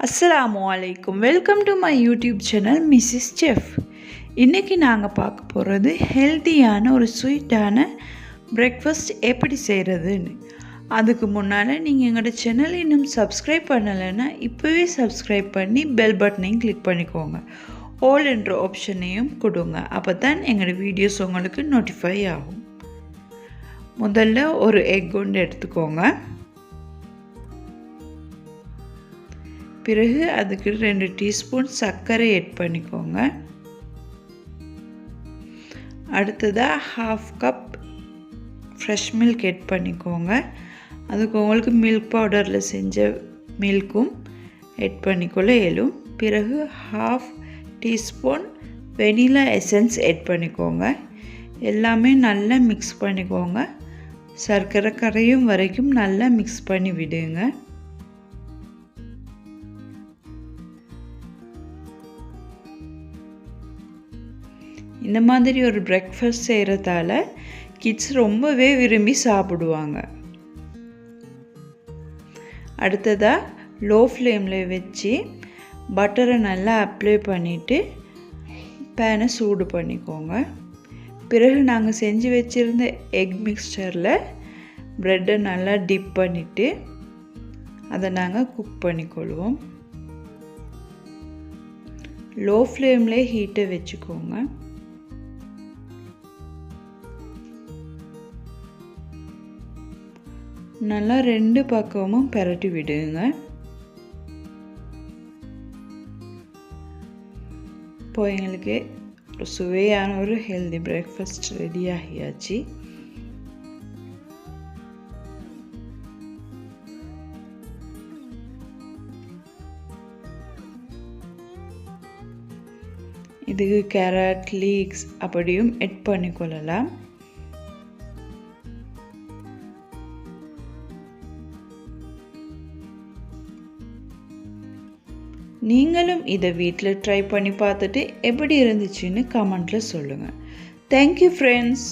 Assalamualaikum. Welcome to my YouTube channel Mrs. Chef. இன்னைக்கு நாங்கள் பார்க்க போகிறது ஹெல்த்தியான ஒரு ஸ்வீட்டான பிரேக்ஃபாஸ்ட் எப்படி செய்கிறதுன்னு. அதுக்கு முன்னால் நீங்கள் எங்களோட சேனல் இன்னும் சப்ஸ்கிரைப் பண்ணலைன்னா இப்போவே சப்ஸ்கிரைப் பண்ணி பெல் பட்டனையும் கிளிக் பண்ணிக்கோங்க. ஆல் என்ற ஆப்ஷனையும் கொடுங்க. அப்போ தான் எங்களோட வீடியோஸ் உங்களுக்கு நோட்டிஃபை ஆகும். முதல்ல ஒரு எக் ஒன்று எடுத்துக்கோங்க. பிறகு அதுக்கு 2 டீஸ்பூன் சர்க்கரை ஆட் பண்ணிக்கோங்க. அடுத்ததாக 1/2 கப் ஃப்ரெஷ் மில்க் ஆட் பண்ணிக்கோங்க. அதுக்கு உங்களுக்கு மில்க் பவுடரில் செஞ்ச மில்க்கும் ஆட் பண்ணிக்கொள்ள இயலும். பிறகு 1/2 டீஸ்பூன் வெனிலா எசன்ஸ் ஆட் பண்ணிக்கோங்க. எல்லாமே நல்லா மிக்ஸ் பண்ணிக்கோங்க. சர்க்கரை கரையும் வரைக்கும் நல்லா மிக்ஸ் பண்ணி விடுங்க. இந்த மாதிரி ஒரு பிரேக்ஃபாஸ்ட் செய்கிறதால கிட்ஸ் ரொம்பவே விரும்பி சாப்பிடுவாங்க. அடுத்ததாக லோ ஃப்ளேமில் வச்சு பட்டரை நல்லா அப்ளை பண்ணிவிட்டு பேனை சூடு பண்ணிக்கோங்க. பிறகு நாங்கள் செஞ்சு வச்சுருந்த எக் மிக்ஸ்சரில் ப்ரெட்டை நல்லா டிப் பண்ணிவிட்டு அதை நாங்கள் குக் பண்ணிக்கொள்வோம். லோ ஃப்ளேம்லே ஹீட்டை வச்சுக்கோங்க. நல்லா 2 பக்கமும் பரட்டி விடுங்க. இப்போ எங்களுக்கு சுவையான ஒரு ஹெல்தி பிரேக்ஃபாஸ்ட் ரெடி ஆகியாச்சு. இதுக்கு கேரட் லீக்ஸ் அப்படியும் ஆட் பண்ணிக்கொள்ளலாம். நீங்களும் இதை வீட்டில் ட்ரை பண்ணி பார்த்துட்டு எப்படி இருந்துச்சுன்னு கமெண்ட்டில் சொல்லுங்கள். Thank you friends.